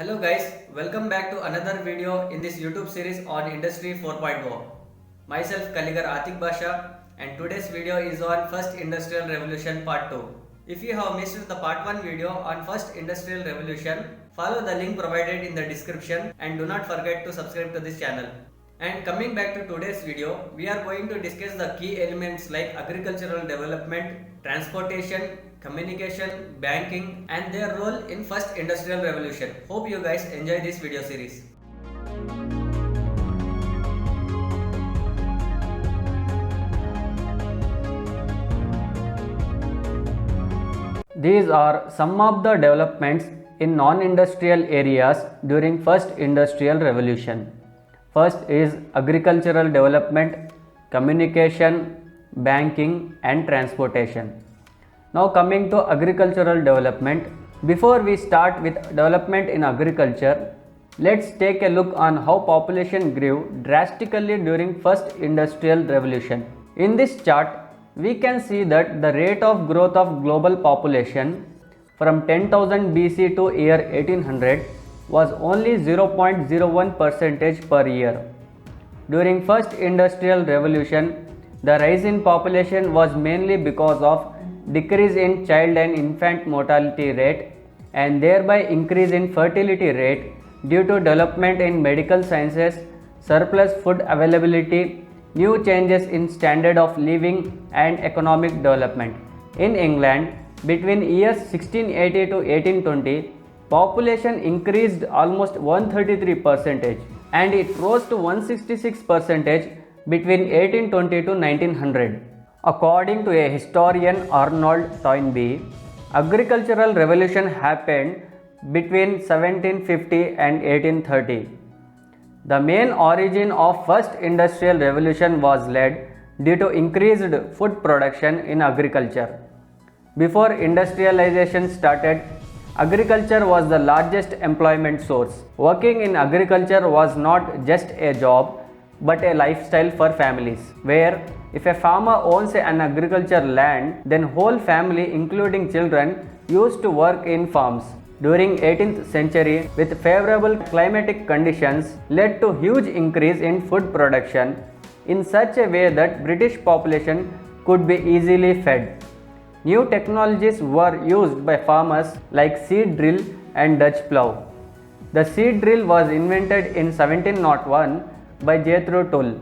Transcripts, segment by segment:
Hello guys, welcome back to another video in this YouTube series on Industry 4.0. Myself Kaligar Atik Basha and today's video is on First Industrial Revolution Part 2. If you have missed the Part 1 video on First Industrial Revolution, follow the link provided in the description and do not forget to subscribe to this channel. And coming back to today's video, we are going to discuss the key elements like agricultural development, transportation, communication, banking and their role in first industrial revolution. Hope you guys enjoy this video series. These are some of the developments in non-industrial areas during first industrial revolution. First is agricultural development, communication, banking and transportation. Now coming to agricultural development. Before we start with development in agriculture, let's take a look on how population grew drastically during first industrial revolution. In this chart, we can see that the rate of growth of global population from 10,000 BC to year 1800 was only 0.01% per year. During first industrial revolution, the rise in population was mainly because of decrease in child and infant mortality rate and thereby increase in fertility rate due to development in medical sciences, surplus food availability, new changes in standard of living and economic development. In England, between years 1680 to 1820, population increased almost 133% and it rose to 166% between 1820 to 1900. According to a historian Arnold Toynbee, agricultural revolution happened between 1750 and 1830. The main origin of first industrial revolution was led due to increased food production in agriculture. Before industrialization started, agriculture was the largest employment source. Working in agriculture was not just a job but a lifestyle for families, where if a farmer owns an agriculture land, then whole family including children used to work in farms. During 18th century, with favorable climatic conditions led to huge increase in food production in such a way that British population could be easily fed. New technologies were used by farmers like seed drill and Dutch plough. The seed drill was invented in 1701 by Jethro Tull.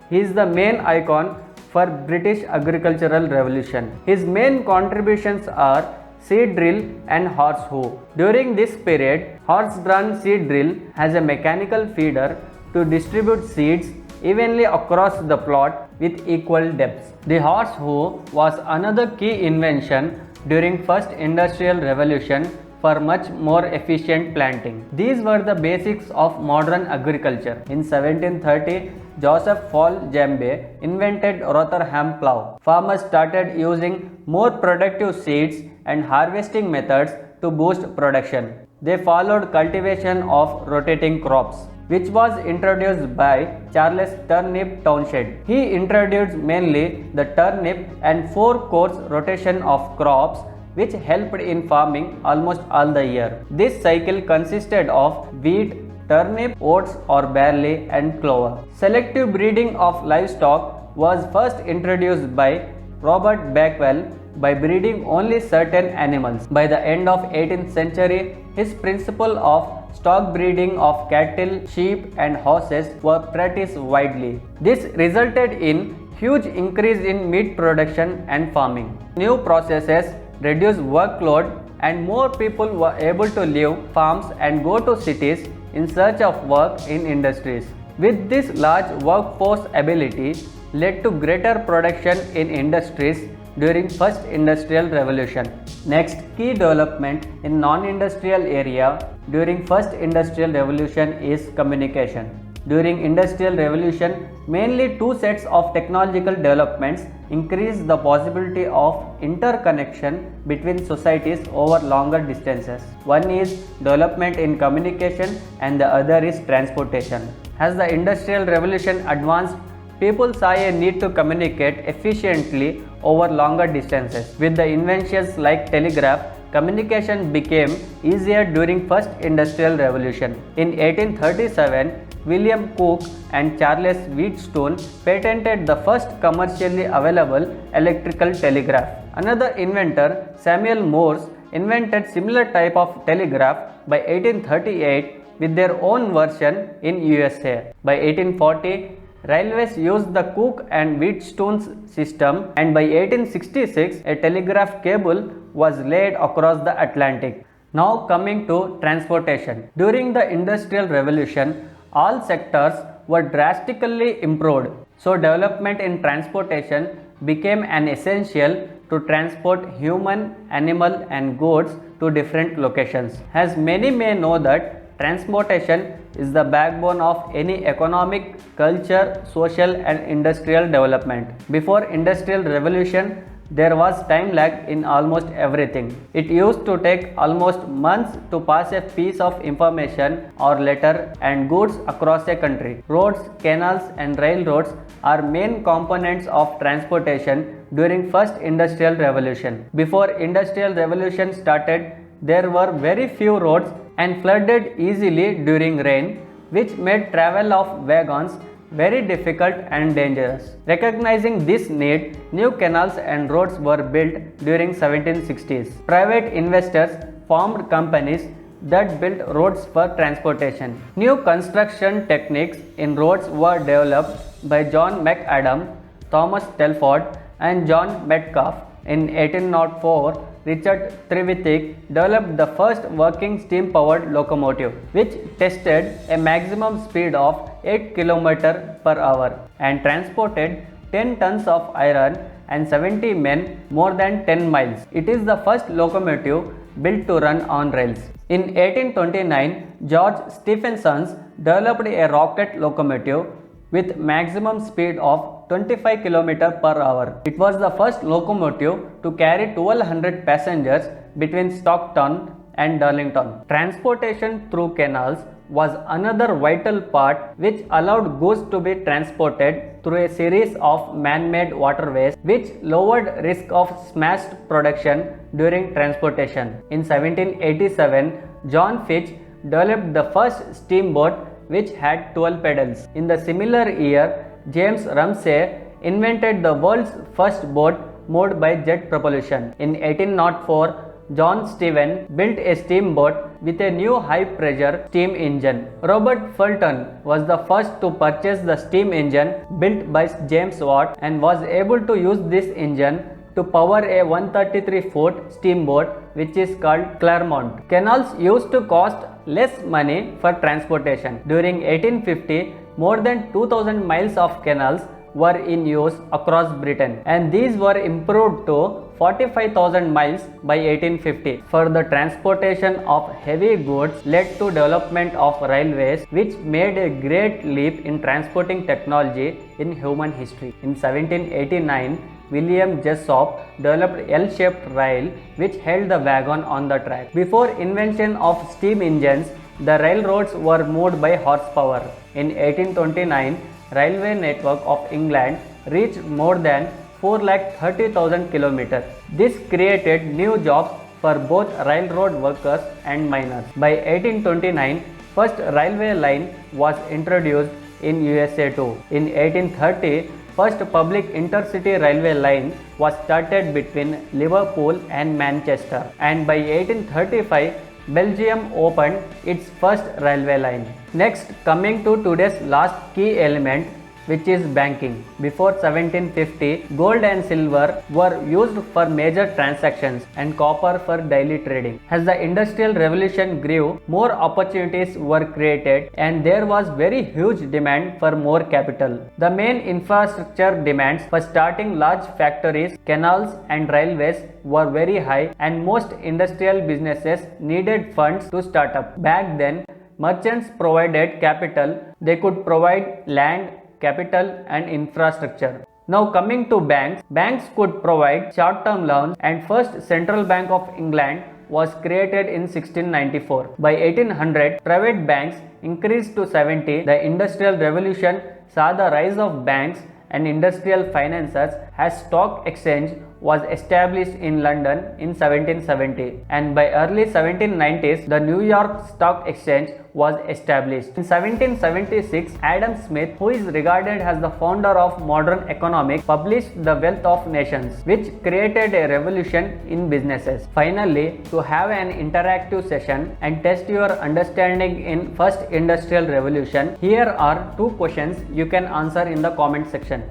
He is the main icon for British agricultural revolution. His main contributions are seed drill and horse hoe. During this period, horse-drawn seed drill has a mechanical feeder to distribute seeds evenly across the plot with equal depths. The horse hoe was another key invention during first industrial revolution for much more efficient planting. These were the basics of modern agriculture. In 1730, Joseph Fall Jambe invented Rotherham plough. Farmers started using more productive seeds and harvesting methods to boost production. They followed cultivation of rotating crops, which was introduced by Charles Turnip Townshend. He introduced mainly the turnip and 4-course rotation of crops, which helped in farming almost all the year. This cycle consisted of wheat, turnip, oats or barley and clover. Selective breeding of livestock was first introduced by Robert Bakewell by breeding only certain animals. By the end of 18th century, his principle of stock breeding of cattle, sheep and horses were practiced widely. This resulted in huge increase in meat production and farming. New processes reduced workload and more people were able to leave farms and go to cities in search of work in industries. With this large workforce ability led to greater production in industries during first industrial revolution. Next key development in non-industrial area during first industrial revolution is communication. During industrial revolution, mainly two sets of technological developments increased the possibility of interconnection between societies over longer distances. One is development in communication and the other is transportation. As the industrial revolution advanced, people saw a need to communicate efficiently over longer distances. With the inventions like telegraph, communication became easier during First Industrial Revolution. In 1837, William Cooke and Charles Wheatstone patented the first commercially available electrical telegraph. Another inventor, Samuel Morse, invented similar type of telegraph by 1838 with their own version in USA. By 1840, railways used the Cooke and Wheatstone's system, and by 1866 a telegraph cable was laid across the Atlantic. Now coming to transportation. During the Industrial Revolution, all sectors were drastically improved. So development in transportation became an essential to transport human, animal and goods to different locations. As many may know that transportation is the backbone of any economic, culture, social and industrial development. Before Industrial Revolution, there was time lag in almost everything. It used to take almost months to pass a piece of information or letter and goods across a country. Roads, canals and railroads are main components of transportation during First Industrial Revolution. Before Industrial Revolution started, there were very few roads and flooded easily during rain, which made travel of wagons very difficult and dangerous. Recognizing this need, new canals and roads were built during 1760s. Private investors formed companies that built roads for transportation. New construction techniques in roads were developed by John McAdam, Thomas Telford and John Metcalfe. In 1804, Richard Trevithick developed the first working steam-powered locomotive, which tested a maximum speed of 8 km per hour and transported 10 tons of iron and 70 men more than 10 miles. It is the first locomotive built to run on rails. In 1829, George Stephenson developed a rocket locomotive with maximum speed of 25 km per hour. It was the first locomotive to carry 1200 passengers between Stockton and Darlington. Transportation through canals was another vital part which allowed goods to be transported through a series of man-made waterways, which lowered risk of smashed production during transportation. In 1787, John Fitch developed the first steamboat which had 12 pedals. In the similar year, James Ramsay invented the world's first boat moved by jet propulsion. In 1804, John Stevens built a steamboat with a new high-pressure steam engine. Robert Fulton was the first to purchase the steam engine built by James Watt and was able to use this engine to power a 133-foot steamboat which is called Clermont. Canals used to cost less money for transportation. During 1850, more than 2000 miles of canals were in use across Britain, and these were improved to 45,000 miles by 1850. For the transportation of heavy goods led to development of railways, which made a great leap in transporting technology in human history. In 1789, William Jessop developed L-shaped rail which held the wagon on the track. Before invention of steam engines, the railroads were moved by horsepower. In 1829, railway network of England reached more than 430,000 kilometers. This created new jobs for both railroad workers and miners. By 1829, first railway line was introduced in USA too. In 1830, first public intercity railway line was started between Liverpool and Manchester, and by 1835, Belgium opened its first railway line. Next, coming to today's last key element, which is banking. Before 1750, gold and silver were used for major transactions and copper for daily trading. As the Industrial Revolution grew, more opportunities were created and there was very huge demand for more capital. The main infrastructure demands for starting large factories, canals and railways were very high, and most industrial businesses needed funds to start up. Back then, merchants provided capital. They could provide land, capital and infrastructure. Now coming to banks, banks could provide short-term loans, and first Central Bank of England was created in 1694. By 1800, private banks increased to 70. The Industrial Revolution saw the rise of banks and industrial finances as stock exchange was established in London in 1770, and by early 1790s the New York Stock Exchange was established. In 1776, Adam Smith, who is regarded as the founder of modern economics, published The Wealth of Nations, which created a revolution in businesses. Finally, to have an interactive session and test your understanding in first industrial revolution, here are 2 questions you can answer in the comment section.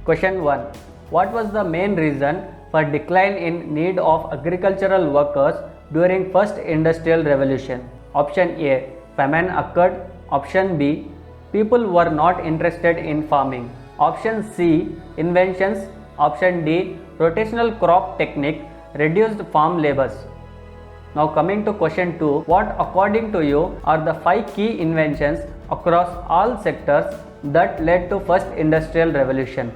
Question 1. What was the main reason for decline in need of agricultural workers during first industrial revolution? Option A. Famine occurred. Option B. People were not interested in farming. Option C. Inventions. Option D. Rotational crop technique reduced farm labors. Now coming to question 2. What according to you are the 5 key inventions across all sectors that led to first industrial revolution?